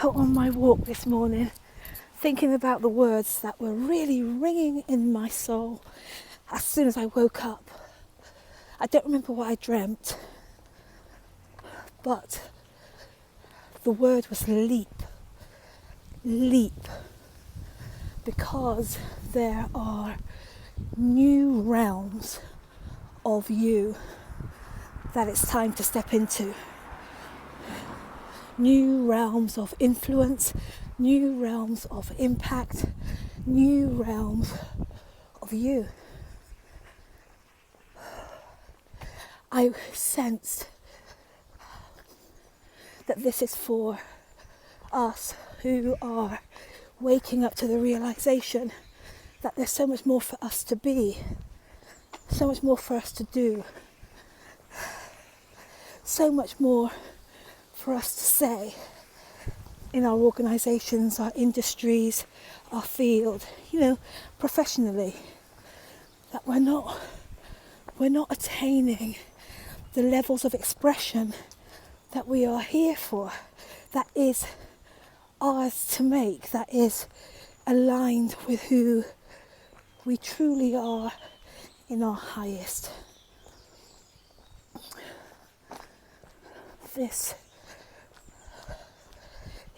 Out on my walk this morning, thinking about the words that were really ringing in my soul as soon as I woke up. I don't remember what I dreamt, but the word was leap. Leap. Because there are new realms of you that it's time to step into. New realms of influence, new realms of impact, new realms of you. I sensed that this is for us who are waking up to the realization that there's so much more for us to be, so much more for us to do, so much more for us to say in our organisations, our industries, our field, professionally, that we're not attaining the levels of expression that we are here for, that is ours to make, that is aligned with who we truly are in our highest. This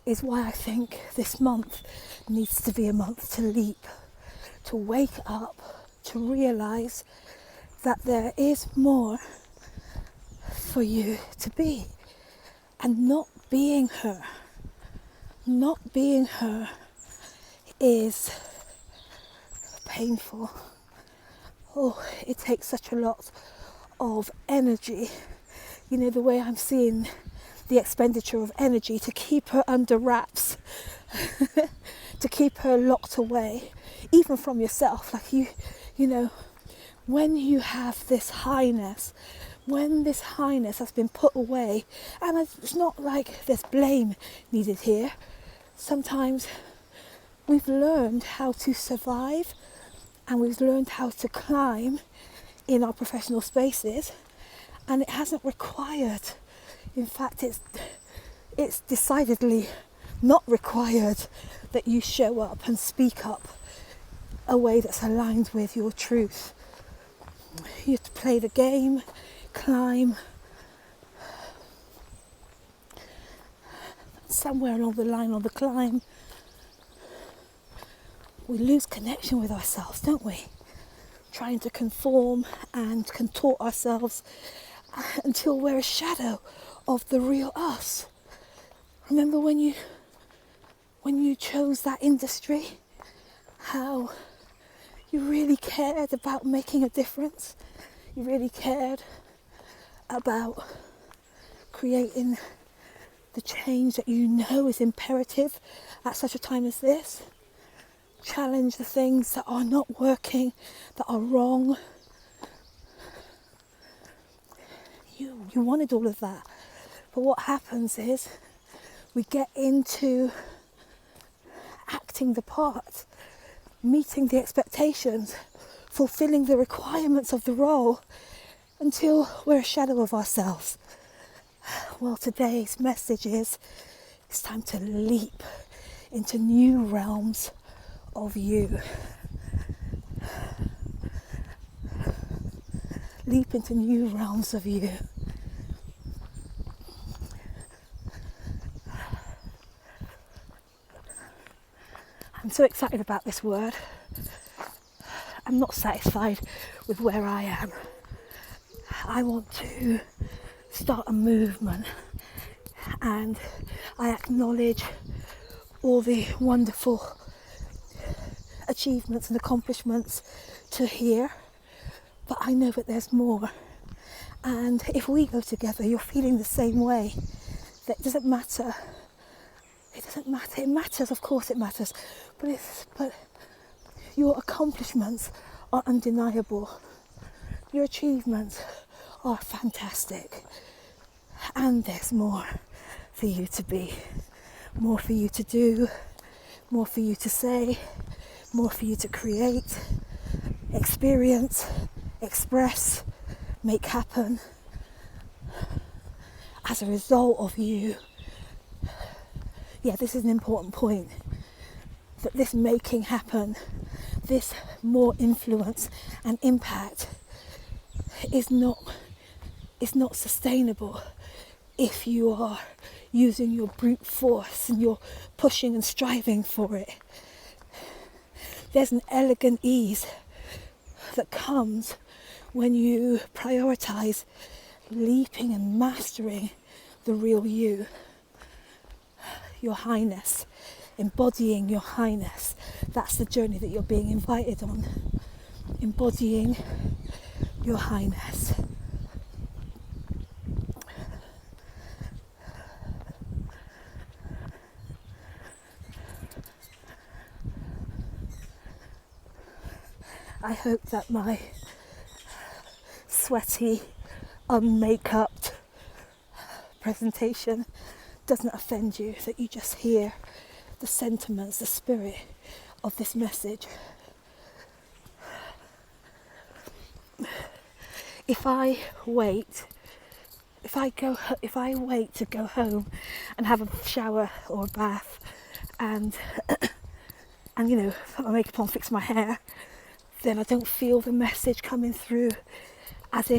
is why I think this month needs to be a month to leap, to wake up, to realise that there is more for you to be. And not being her is painful. Oh, it takes such a lot of energy. The way I'm seeing the expenditure of energy to keep her under wraps, to keep her locked away, even from yourself. Like when you have this highness, when this highness has been put away, and it's not like there's blame needed here. Sometimes we've learned how to survive and we've learned how to climb in our professional spaces, and it hasn't required, in fact it's decidedly not required that you show up and speak up a way that's aligned with your truth. You have to play the game, climb. Somewhere along the line on the climb, we lose connection with ourselves, don't we? Trying to conform and contort ourselves until we're a shadow of the real us. Remember when you chose that industry, how you really cared about making a difference? You really cared about creating the change that you know is imperative at such a time as this. Challenge the things that are not working, that are wrong. You wanted all of that. But what happens is we get into acting the part, meeting the expectations, fulfilling the requirements of the role until we're a shadow of ourselves. Well, today's message is it's time to leap into new realms of you. Leap into new realms of you. I'm so excited about this word. I'm not satisfied with where I am. I want to start a movement, and I acknowledge all the wonderful achievements and accomplishments to here, but I know that there's more. And if we go together, you're feeling the same way. That it doesn't matter. It doesn't matter. It matters, of course it matters. But your accomplishments are undeniable. Your achievements are fantastic. And there's more for you to be. More for you to do. More for you to say. More for you to create. Experience. Express. Make happen. as a result of you, yeah, this is an important point, that this making happen, this more influence and impact is not sustainable if you are using your brute force and you're pushing and striving for it. There's an elegant ease that comes when you prioritize leaping and mastering the real you, your highness, embodying your highness. That's the journey that you're being invited on, embodying your highness. I hope that my sweaty, unmake-upped presentation doesn't offend you, that you just hear the sentiments, the spirit of this message. If I wait to go home and have a shower or a bath and put my makeup on, fix my hair, then I don't feel the message coming through as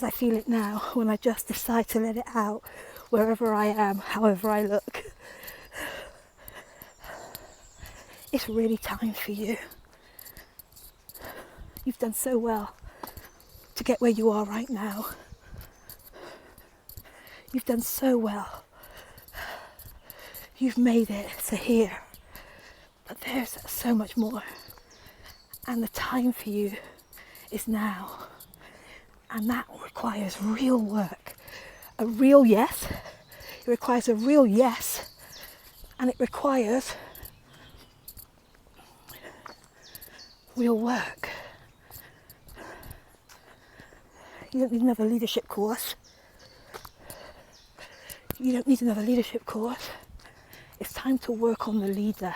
I feel it now, when I just decide to let it out wherever I am, however I look. It's really time for you. You've done so well to get where you are right now. You've done so well. You've made it to here. But there's so much more. And the time for you is now. And that requires real work. A real yes. It requires a real yes. And it requires real work. You don't need another leadership course. You don't need another leadership course. It's time to work on the leader.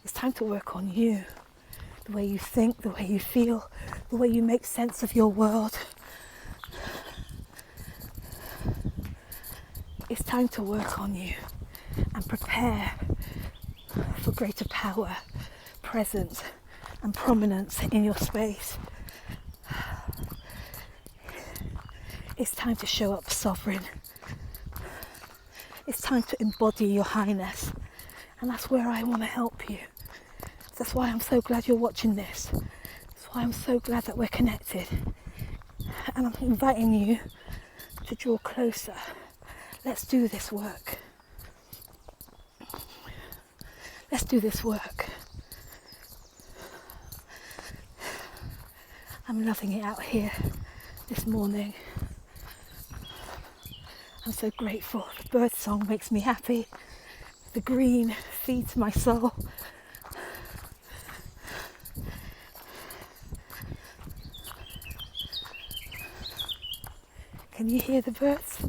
It's time to work on you. The way you think, the way you feel, the way you make sense of your world. It's time to work on you and prepare for greater power, presence and prominence in your space. It's time to show up sovereign. It's time to embody your highness. And that's where I want to help you. That's why I'm so glad you're watching this. That's why I'm so glad that we're connected. And I'm inviting you to draw closer. Let's do this work. Let's do this work. I'm loving it out here this morning. I'm so grateful. The bird song makes me happy. The green feeds my soul. Can you hear the birds?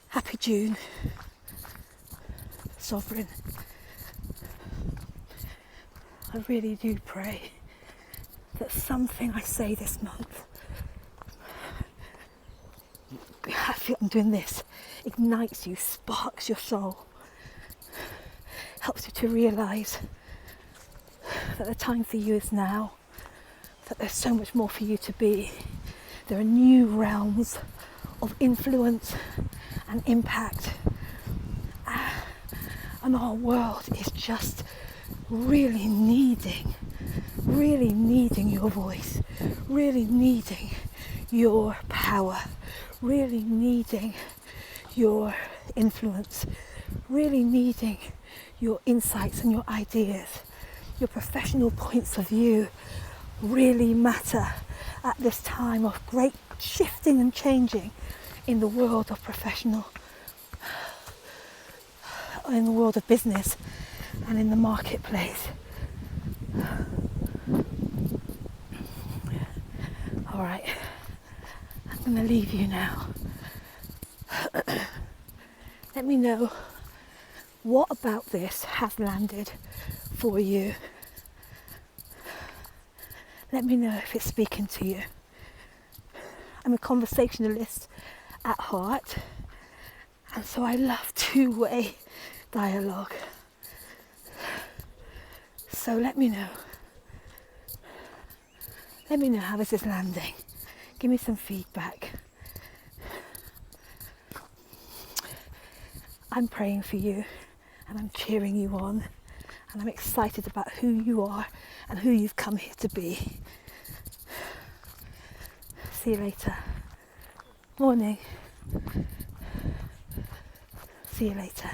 Happy June, sovereign. I really do pray that something I say this month, I feel I'm doing this, ignites you, sparks your soul, helps you to realise that the time for you is now, that there's so much more for you to be. There are new realms of influence and impact, and our world is just really needing your voice, really needing your power, really needing your influence, really needing your insights and your ideas. Your professional points of view really matter at this time of great shifting and changing in the world of in the world of business and in the marketplace. All right, I'm going to leave you now. Let me know what about this has landed for you. Let me know if it's speaking to you. I'm a conversationalist at heart, and so I love two-way dialogue. So let me know. Let me know how this is landing. Give me some feedback. I'm praying for you, and I'm cheering you on, and I'm excited about who you are and who you've come here to be. See you later. Morning. See you later.